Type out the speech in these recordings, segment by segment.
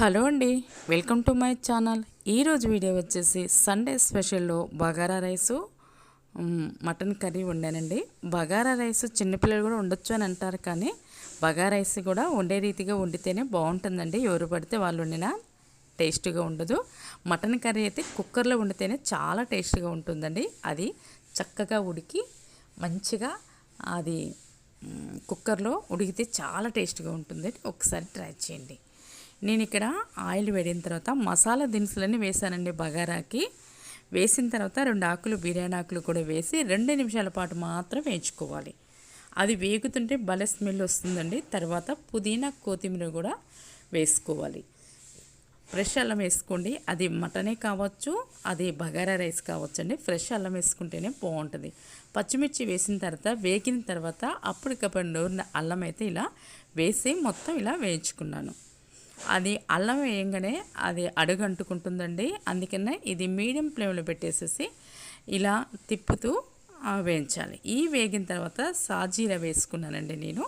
Hello అండి, welcome to my channel. ఈరోజు video వచ్చేసి సండే స్పెషల్లో బగారా రైసు మటన్ కర్రీ వండానండి. బగారా రైస్ చిన్నపిల్లలు కూడా ఉండొచ్చు అని అంటారు, కానీ బగారా రైస్ కూడా వండే రీతిగా వండితేనే బాగుంటుందండి. ఎవరు పడితే వాళ్ళు వండినా టేస్ట్గా ఉండదు. మటన్ కర్రీ అయితే కుక్కర్లో వండితేనే చాలా టేస్ట్గా ఉంటుందండి. అది చక్కగా ఉడికి మంచిగా అది కుక్కర్లో ఉడికితే చాలా టేస్ట్గా ఉంటుంది. ఒకసారి ట్రై చేయండి. నేను ఇక్కడ ఆయిల్ వేడిన తర్వాత మసాలా దినుసులన్నీ వేసానండి. బగారాకి వేసిన తర్వాత 2 ఆకులు బిర్యానీ ఆకులు కూడా వేసి 2 నిమిషాల పాటు మాత్రం వేయించుకోవాలి. అది వేగుతుంటే భలే స్మెల్ వస్తుందండి. తర్వాత పుదీనా కొత్తిమీర కూడా వేసుకోవాలి. ఫ్రెష్ అల్లం వేసుకోండి. అది మటనే కావచ్చు, అది బగారా రైస్ కావచ్చు అండి. ఫ్రెష్ అల్లం వేసుకుంటేనే బాగుంటుంది. పచ్చిమిర్చి వేసిన తర్వాత వేగిన తర్వాత అప్పటికప్పుడు నూరిన అల్లం అయితే ఇలా వేసి మొత్తం ఇలా వేయించుకున్నాను. అది అల్లం వేయంగానే అది అడుగంటుకుంటుందండి. అందుకనే ఇది మీడియం ఫ్లేమ్లో పెట్టేసేసి ఇలా తిప్పుతూ వేయించాలి. ఈ వేగిన తర్వాత సాజీరా వేసుకున్నానండి. నేను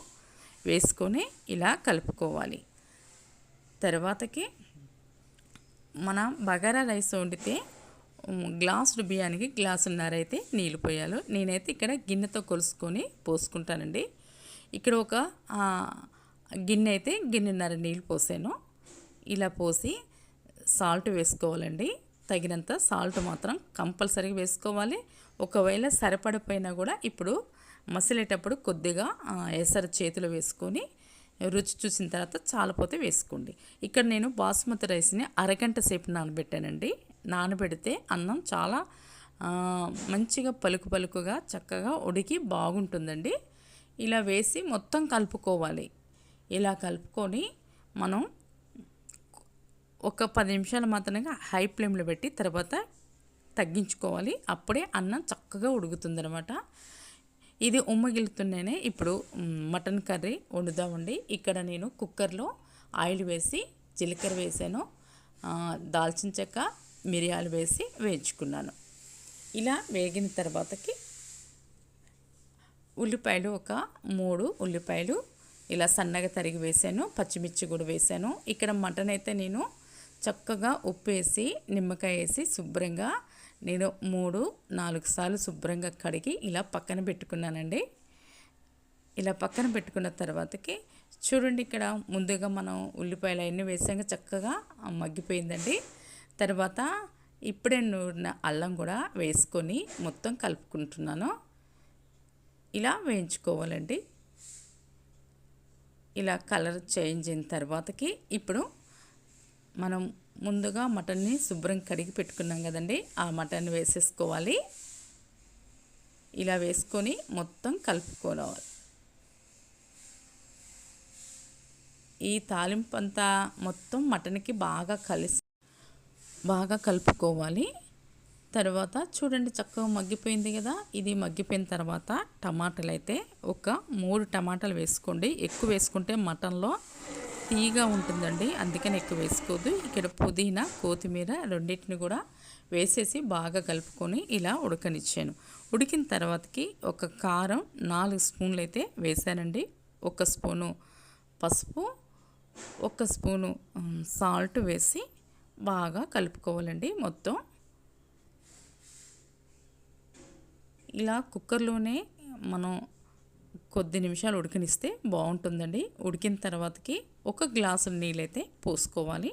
వేసుకొని ఇలా కలుపుకోవాలి. తర్వాతకి మన బగారా రైస్ వండితే గ్లాసుడు బియ్యానికి గ్లాసున్నర అయితే నీళ్ళు పోయాలి. నేనైతే ఇక్కడ గిన్నెతో కొలుసుకొని పోసుకుంటానండి. ఇక్కడ ఒక గిన్నె అయితే గిన్నెన్నర నీళ్ళు పోసాను. ఇలా పోసి సాల్ట్ వేసుకోవాలండి. తగినంత సాల్ట్ మాత్రం కంపల్సరీగా వేసుకోవాలి. ఒకవేళ సరిపడిపోయినా కూడా ఇప్పుడు మసిలేటప్పుడు కొద్దిగా ఎసరు చేతిలో వేసుకొని రుచి చూసిన తర్వాత చాలపోతే వేసుకోండి. ఇక్కడ నేను బాస్మతి రైస్ని అరగంట సేపు నానబెట్టానండి. నానబెడితే అన్నం చాలా మంచిగా పలుకు పలుకుగా చక్కగా ఉడికి బాగుంటుందండి. ఇలా వేసి మొత్తం కలుపుకోవాలి. ఇలా కలుపుకొని మనం ఒక 10 నిమిషాలు మాత్రమే హై ఫ్లేమ్లో పెట్టి తర్వాత తగ్గించుకోవాలి. అప్పుడే అన్నం చక్కగా ఉడుకుతుందనమాట. ఇది ఉమ్మగిలుతున్నానే ఇప్పుడు మటన్ కర్రీ వండుదామండి. ఇక్కడ నేను కుక్కర్లో ఆయిల్ వేసి జీలకర్ర వేసాను, దాల్చిన చెక్క మిరియాలు వేసి వేయించుకున్నాను. ఇలా వేగిన తర్వాతకి ఉల్లిపాయలు ఒక 3 ఉల్లిపాయలు ఇలా సన్నగా తరిగి వేసాను. పచ్చిమిర్చి కూడా వేసాను. ఇక్కడ మటన్ అయితే నేను చక్కగా ఉప్పు వేసి నిమ్మకాయ వేసి శుభ్రంగా నేను 3-4 సార్లు శుభ్రంగా కడిగి ఇలా పక్కన పెట్టుకున్నానండి. ఇలా పక్కన పెట్టుకున్న తర్వాతకి చూడండి, ఇక్కడ ముందుగా మనం ఉల్లిపాయలు అవన్నీ వేసాక చక్కగా మగ్గిపోయిందండి. తర్వాత ఇప్పుడే నూరిన అల్లం కూడా వేసుకొని మొత్తం కలుపుకుంటున్నాను. ఇలా వేయించుకోవాలండి. ఇలా కలర్ చేంజ్ అయిన తర్వాతకి ఇప్పుడు మనం ముందుగా మటన్ని శుభ్రం కడిగి పెట్టుకున్నాం కదండి, ఆ మటన్ వేసేసుకోవాలి. ఇలా వేసుకొని మొత్తం కలుపుకోవాలి. ఈ తాలింపు అంతా మొత్తం మటన్కి బాగా కలుపుకోవాలి. తర్వాత చూడండి చక్కగా మగ్గిపోయింది కదా. ఇది మగ్గిపోయిన తర్వాత టమాటాలు అయితే ఒక 3 టమాటాలు వేసుకోండి. ఎక్కువ వేసుకుంటే మటన్లో తీగా ఉంటుందండి, అందుకని ఎక్కువ వేసుకోవద్దు. ఇక్కడ పుదీనా కొత్తిమీర రెండింటిని కూడా వేసేసి బాగా కలుపుకొని ఇలా ఉడకనిచ్చాను. ఉడికిన తర్వాతకి ఒక కారం 4 స్పూన్లు అయితే వేసానండి. 1 స్పూను పసుపు, 1 స్పూను సాల్ట్ వేసి బాగా కలుపుకోవాలండి. మొత్తం ఇలా కుక్కర్లోనే మనం కొద్ది నిమిషాలు ఉడకనిస్తే బాగుంటుందండి. ఉడికిన తర్వాతకి 1 గ్లాసు నీళ్ళైతే పోసుకోవాలి.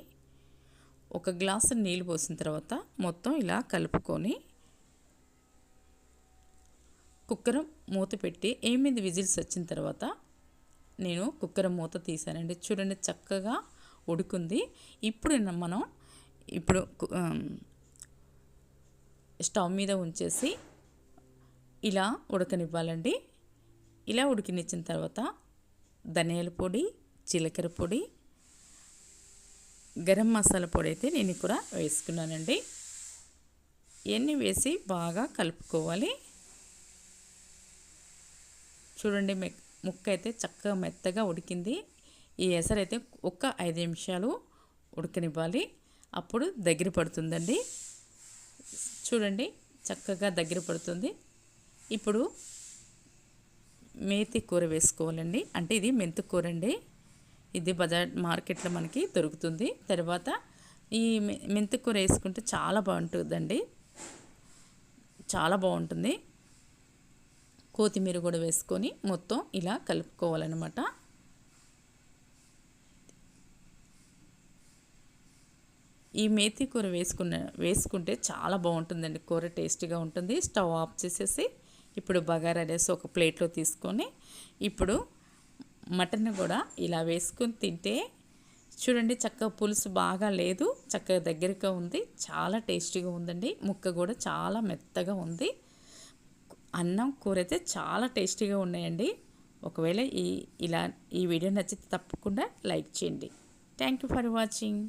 1 గ్లాసు నీళ్ళు పోసిన తర్వాత మొత్తం ఇలా కలుపుకొని కుక్కర్ మూత పెట్టి 8 విజిల్స్ వచ్చిన తర్వాత నేను కుక్కర్ మూత తీసానండి. చూడండి చక్కగా ఉడుకుంది. ఇప్పుడు మనం స్టవ్ మీద ఉంచేసి ఇలా ఉడకనివ్వాలండి. ఇలా ఉడికినిచ్చిన తర్వాత ధనియాల పొడి, జీలకర్ర పొడి, గరం మసాలా పొడి అయితే నేను కూడా వేసుకున్నానండి. ఇవన్నీ వేసి బాగా కలుపుకోవాలి. చూడండి ముక్క అయితే చక్కగా మెత్తగా ఉడికింది. ఈ ఎసరైతే ఒక 5 నిమిషాలు ఉడకనివ్వాలి. అప్పుడు దగ్గర పడుతుందండి. చూడండి చక్కగా దగ్గర పడుతుంది. ఇప్పుడు మేతి కూర వేసుకోవాలండి. అంటే ఇది మెంతి కూర అండి. ఇది బజార్ మార్కెట్లో మనకి దొరుకుతుంది. తర్వాత ఈ మెంతికూర వేసుకుంటే చాలా బాగుంటుందండి, చాలా బాగుంటుంది. కొత్తిమీర కూడా వేసుకొని మొత్తం ఇలా కలుపుకోవాలన్నమాట. ఈ మేతి కూర వేసుకుంటే చాలా బాగుంటుందండి, కూర టేస్టీగా ఉంటుంది. స్టవ్ ఆఫ్ చేసేసి ఇప్పుడు బగారా రైస్ ఒక ప్లేట్లో తీసుకొని ఇప్పుడు మటన్ కూడా ఇలా వేసుకొని తింటే చూడండి, చక్కగా పులుసు బాగా లేదు, చక్కగా దగ్గరగా ఉంది, చాలా టేస్టీగా ఉందండి. ముక్క కూడా చాలా మెత్తగా ఉంది. అన్నం కూర అయితే చాలా టేస్టీగా ఉన్నాయండి. ఒకవేళ ఈ వీడియో నచ్చితే తప్పకుండా లైక్ చేయండి. Thank you for watching.